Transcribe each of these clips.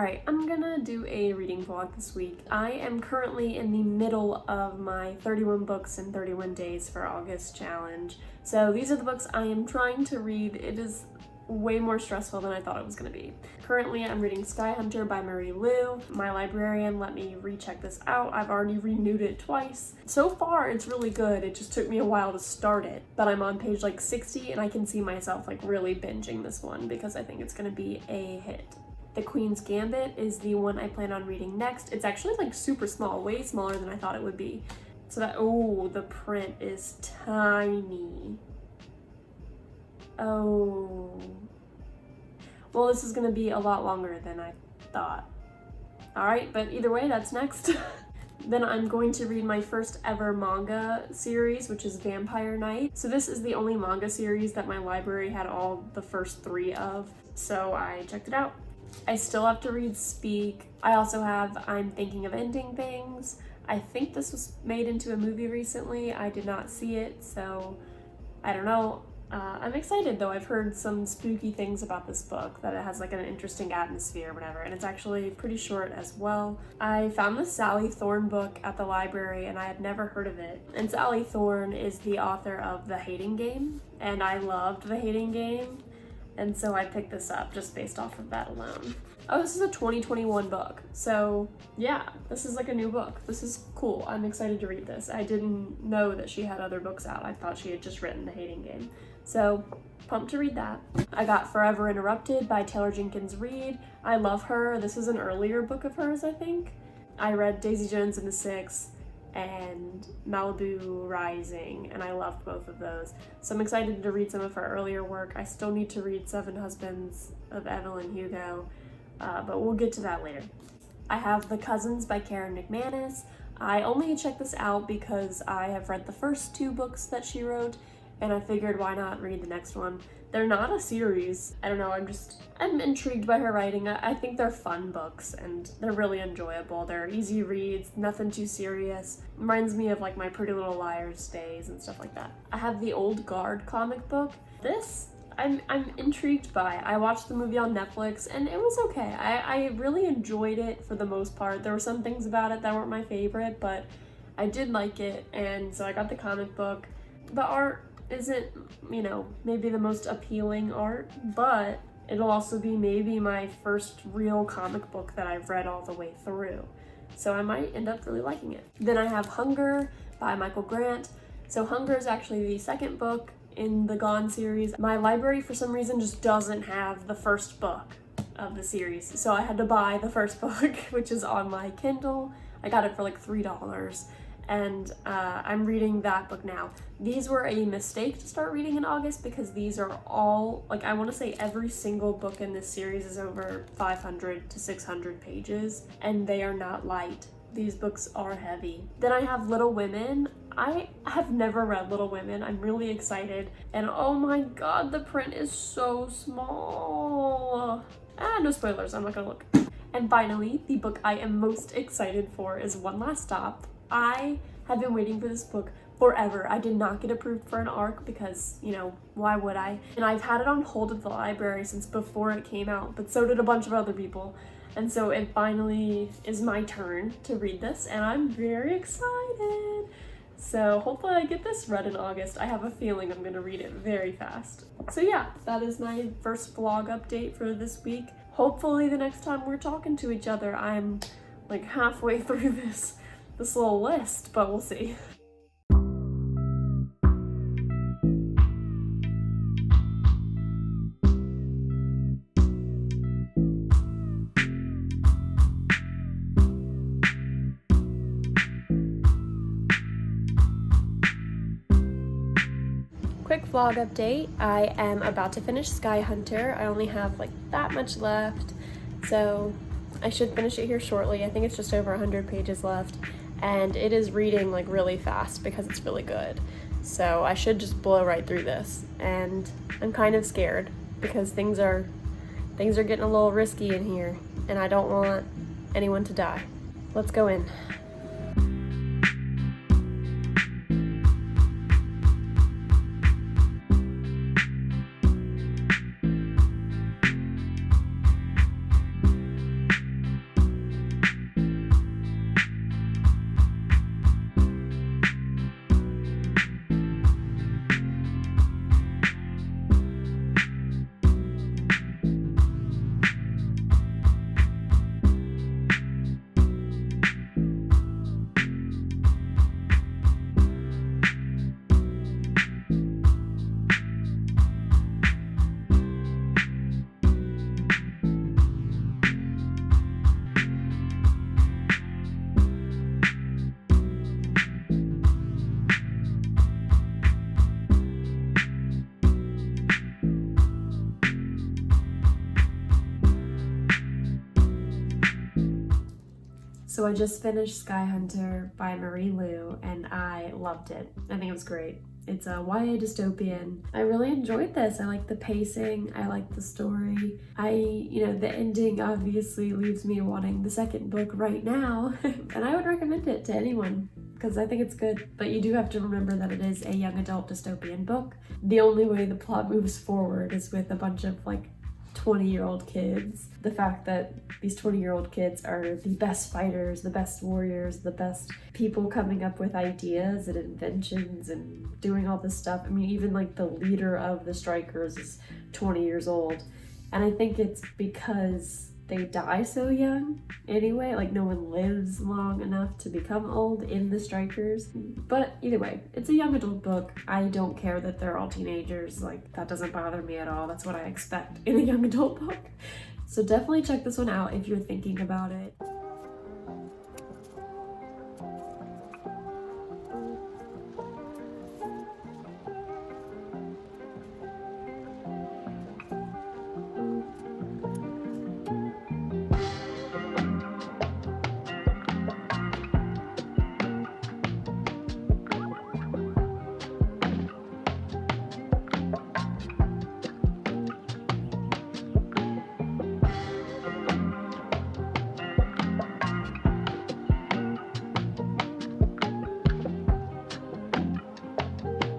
Alright, I'm gonna do a reading vlog this week. I am currently in the middle of my 31 books in 31 days for August challenge. So these are the books I am trying to read. It is way more stressful than I thought it was gonna be. Currently, I'm reading Skyhunter by Marie Lu. My librarian let me recheck this out. I've already renewed it twice. So far, it's really good. It just took me a while to start it, but I'm on page like 60 and I can see myself like really binging this one because I think it's gonna be a hit. The Queen's Gambit is the one I plan on reading next. It's actually like super small, way smaller than I thought it would be. So that, oh, the print is tiny. Oh. Well, this is gonna be a lot longer than I thought. All right, but either way, that's next. Then I'm going to read my first ever manga series, which is Vamp Knight. So this is the only manga series that my library had all the first 3 of, so I checked it out. I still have to read Speak. I also have I'm Thinking of Ending Things. I think this was made into a movie recently. I did not see it, so I don't know. I'm excited though. I've heard some spooky things about this book, that it has like an interesting atmosphere or whatever, and it's actually pretty short as well. I found the Sally Thorne book at the library and I had never heard of it. And Sally Thorne is the author of The Hating Game, and I loved The Hating Game. And so I picked this up just based off of that alone. Oh, this is a 2021 book. So yeah, this is like a new book. This is cool. I'm excited to read this. I didn't know that she had other books out. I thought she had just written The Hating Game. So pumped to read that. I got Forever Interrupted by Taylor Jenkins Reid. I love her. This is an earlier book of hers, I think. I read Daisy Jones and the Six and Malibu Rising, and I loved both of those. So I'm excited to read some of her earlier work. I still need to read Seven Husbands of Evelyn Hugo, but we'll get to that later. I have The Cousins by Karen McManus. I only checked this out because I have read the first 2 books that she wrote, and I figured why not read the next one. They're not a series. I don't know, I'm intrigued by her writing. I think they're fun books and they're really enjoyable. They're easy reads, nothing too serious. Reminds me of like my Pretty Little Liars days and stuff like that. I have the Old Guard comic book. This, I'm intrigued by. I watched the movie on Netflix and it was okay. I really enjoyed it for the most part. There were some things about it that weren't my favorite, but I did like it, and so I got the comic book. The art isn't, you know, maybe the most appealing art, but it'll also be maybe my first real comic book that I've read all the way through. So I might end up really liking it. Then I have Hunger by Michael Grant. So Hunger is actually the second book in the Gone series. My library for some reason just doesn't have the first book of the series. So I had to buy the first book, which is on my Kindle. I got it for like $3. And I'm reading that book now. These were a mistake to start reading in August because these are all, like, I want to say every single book in this series is over 500 to 600 pages, and they are not light. These books are heavy. Then I have Little Women. I have never read Little Women. I'm really excited, and oh my god, the print is so small. No spoilers, I'm not gonna look. And finally, the book I am most excited for is One Last Stop. I have been waiting for this book forever. I did not get approved for an ARC because, you know, why would I? And I've had it on hold at the library since before it came out, but so did a bunch of other people. And so it finally is my turn to read this, and I'm very excited. So hopefully I get this read in August. I have a feeling I'm gonna read it very fast. So yeah, that is my first vlog update for this week. Hopefully the next time we're talking to each other, I'm like halfway through this little list, but we'll see. Quick vlog update. I am about to finish Skyhunter. I only have like that much left, so I should finish it here shortly. I think it's just over 100 pages left, and it is reading like really fast because it's really good. So I should just blow right through this, and I'm kind of scared because things are getting a little risky in here, and I don't want anyone to die. Let's go in. So I just finished Skyhunter by Marie Lu and I loved it. I think it was great. It's a YA dystopian. I really enjoyed this. I like the pacing, I like the story. The ending obviously leaves me wanting the second book right now. And I would recommend it to anyone because I think it's good. But you do have to remember that it is a young adult dystopian book. The only way the plot moves forward is with a bunch of like 20-year-old kids. The fact that these 20-year-old kids are the best fighters, the best warriors, the best people coming up with ideas and inventions and doing all this stuff. I mean, even like the leader of the strikers is 20 years old. And I think it's because they die so young anyway, like no one lives long enough to become old in the strikers. But either way, it's a young adult book. I don't care that they're all teenagers, like that doesn't bother me at all. That's what I expect in a young adult book. So definitely check this one out if you're thinking about it.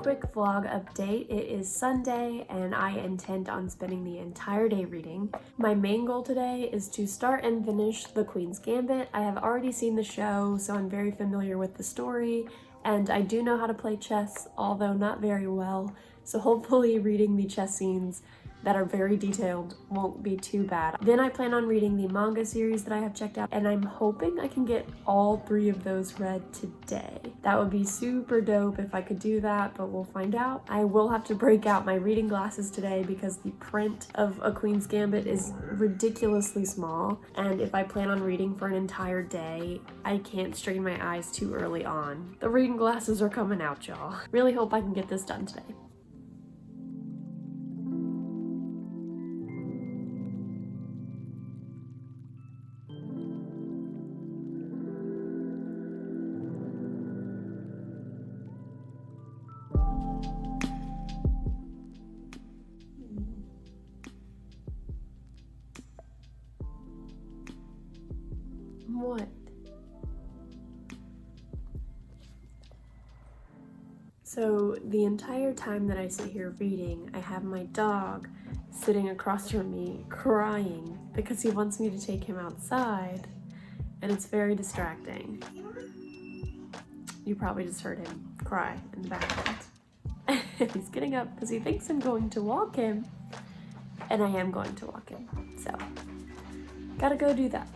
Quick vlog update. It is Sunday and I intend on spending the entire day reading. My main goal today is to start and finish The Queen's Gambit. I have already seen the show, so I'm very familiar with the story, and I do know how to play chess, although not very well, so hopefully reading the chess scenes that are very detailed won't be too bad. Then I plan on reading the manga series that I have checked out, and I'm hoping I can get all 3 of those read today. That would be super dope if I could do that, but we'll find out. I will have to break out my reading glasses today because the print of A Queen's Gambit is ridiculously small, and if I plan on reading for an entire day, I can't strain my eyes too early on. The reading glasses are coming out, y'all. Really hope I can get this done today. What? So the entire time that I sit here reading, I have my dog sitting across from me crying because he wants me to take him outside, and it's very distracting. You probably just heard him cry in the background. He's getting up because he thinks I'm going to walk him, and I am going to walk him, so gotta go do that.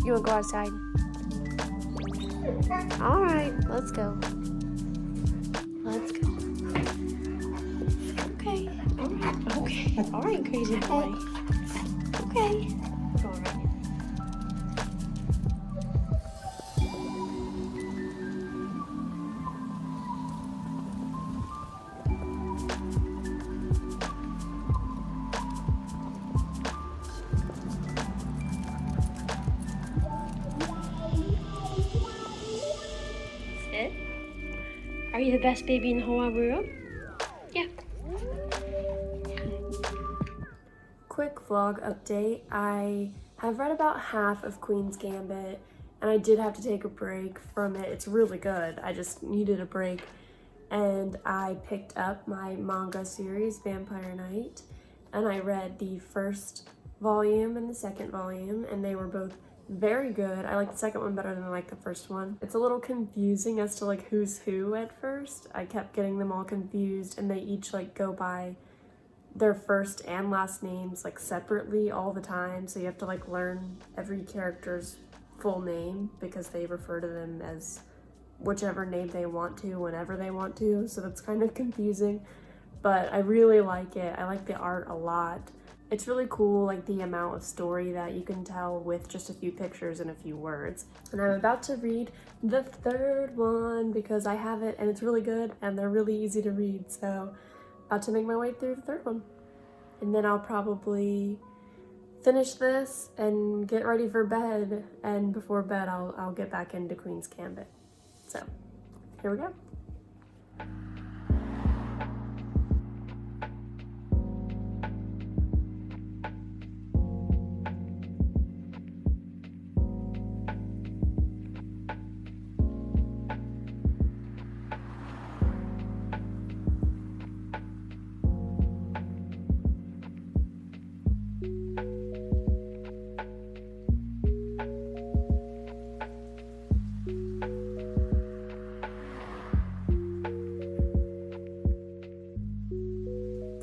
You wanna go outside? All right, let's go. Let's go. Okay, all right, okay. All right, crazy boy. Okay. Go on, right. Are you the best baby in the whole wide world? Yeah. Quick vlog update. I have read about half of Queen's Gambit, and I did have to take a break from it. It's really good. I just needed a break. And I picked up my manga series, Vamp Knight, and I read the first volume and the second volume, and they were both very good. I like the second one better than I like the first one. It's a little confusing as to like who's who at first. I kept getting them all confused, and they each like go by their first and last names like separately all the time, so you have to like learn every character's full name because they refer to them as whichever name they want to whenever they want to, so that's kind of confusing, but I really like it. I like the art a lot. It's really cool, like the amount of story that you can tell with just a few pictures and a few words. And I'm about to read the third one because I have it and it's really good and they're really easy to read. So about to make my way through the third one. And then I'll probably finish this and get ready for bed, and before bed I'll get back into Queen's Gambit. So, here we go.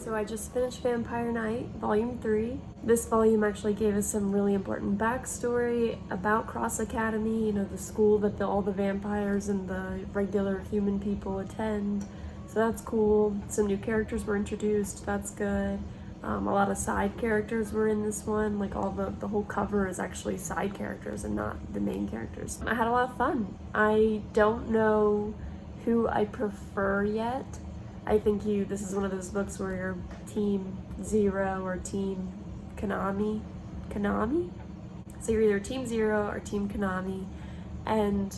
So I just finished Vampire Knight, Volume 3. This volume actually gave us some really important backstory about Cross Academy, you know, the school that all the vampires and the regular human people attend. So that's cool. Some new characters were introduced, that's good. A lot of side characters were in this one, like all the whole cover is actually side characters and not the main characters. I had a lot of fun. I don't know who I prefer yet. I think this is one of those books where you're Team Zero or Team Konami? So you're either Team Zero or Team Konami, and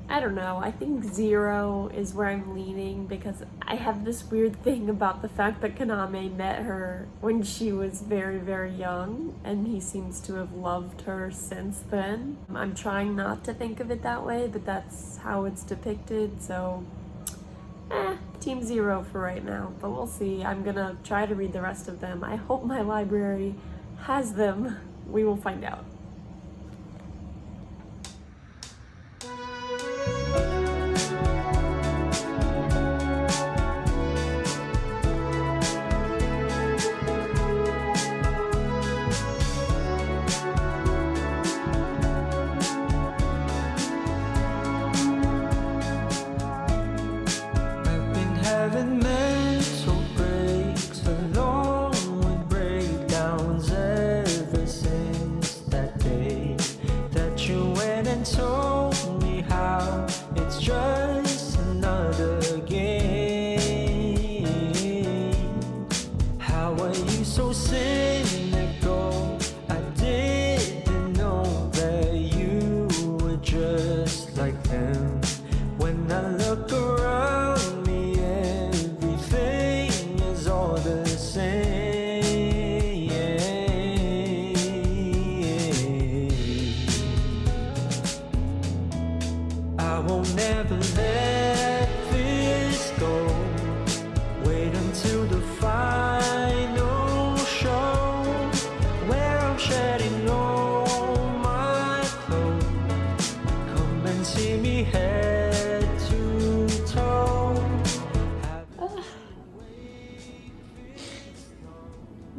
I don't know, I think Zero is where I'm leaning because I have this weird thing about the fact that Konami met her when she was very, very young, and he seems to have loved her since then. I'm trying not to think of it that way, but that's how it's depicted, so Team Zero for right now, but we'll see. I'm gonna try to read the rest of them. I hope my library has them. We will find out.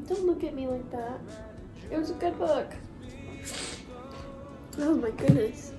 Don't look at me like that. It was a good book. Oh my goodness.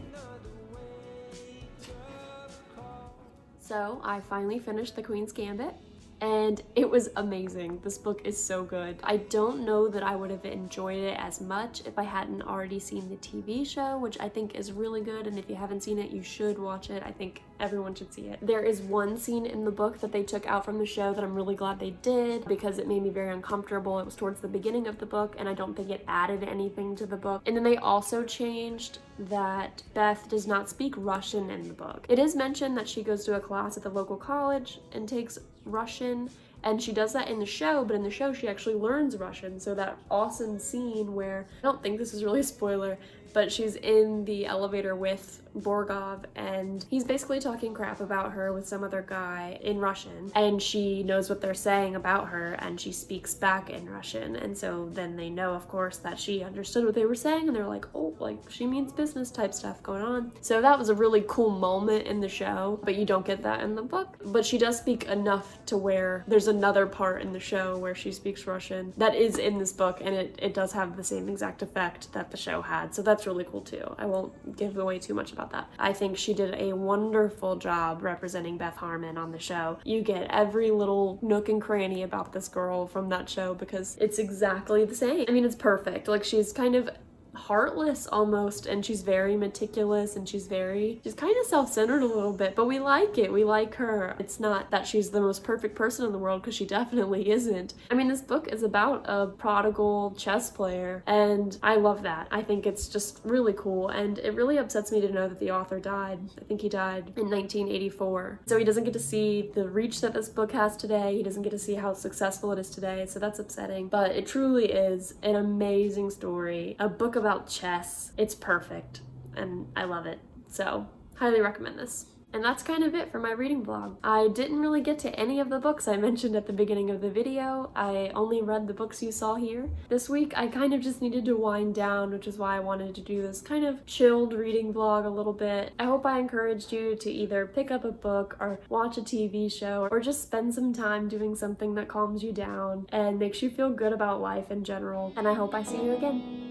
So I finally finished The Queen's Gambit, and it was amazing. This book is so good. I don't know that I would have enjoyed it as much if I hadn't already seen the TV show, which I think is really good, and if you haven't seen it, you should watch it. I think everyone should see it. There is one scene in the book that they took out from the show that I'm really glad they did because it made me very uncomfortable. It was towards the beginning of the book, and I don't think it added anything to the book. And then they also changed that Beth does not speak Russian in the book. It is mentioned that she goes to a class at the local college and takes Russian, and she does that in the show, but in the show she actually learns Russian. So that awesome scene where, I don't think this is really a spoiler, but she's in the elevator with Borgov, and he's basically talking crap about her with some other guy in Russian, and she knows what they're saying about her, and she speaks back in Russian, and so then they know, of course, that she understood what they were saying, and they're like, oh, like, she means business type stuff going on. So that was a really cool moment in the show, but you don't get that in the book. But she does speak enough to where there's another part in the show where she speaks Russian that is in this book, and it does have the same exact effect that the show had, so that's really cool too. I won't give away too much about that. I think she did a wonderful job representing Beth Harmon on the show. You get every little nook and cranny about this girl from that show because it's exactly the same. I mean, it's perfect. Like, she's kind of heartless almost, and she's very meticulous, and she's kind of self-centered a little bit, but we like it. We like her. It's not that she's the most perfect person in the world, because she definitely isn't. I mean, this book is about a prodigal chess player, and I love that. I think it's just really cool, and it really upsets me to know that the author died. I think he died in 1984. So he doesn't get to see the reach that this book has today. He doesn't get to see how successful it is today, so that's upsetting. But it truly is an amazing story. A book about chess. It's perfect, and I love it. So, highly recommend this. And that's kind of it for my reading vlog. I didn't really get to any of the books I mentioned at the beginning of the video. I only read the books you saw here. This week I kind of just needed to wind down, which is why I wanted to do this kind of chilled reading vlog a little bit. I hope I encouraged you to either pick up a book or watch a TV show or just spend some time doing something that calms you down and makes you feel good about life in general. And I hope I see you again.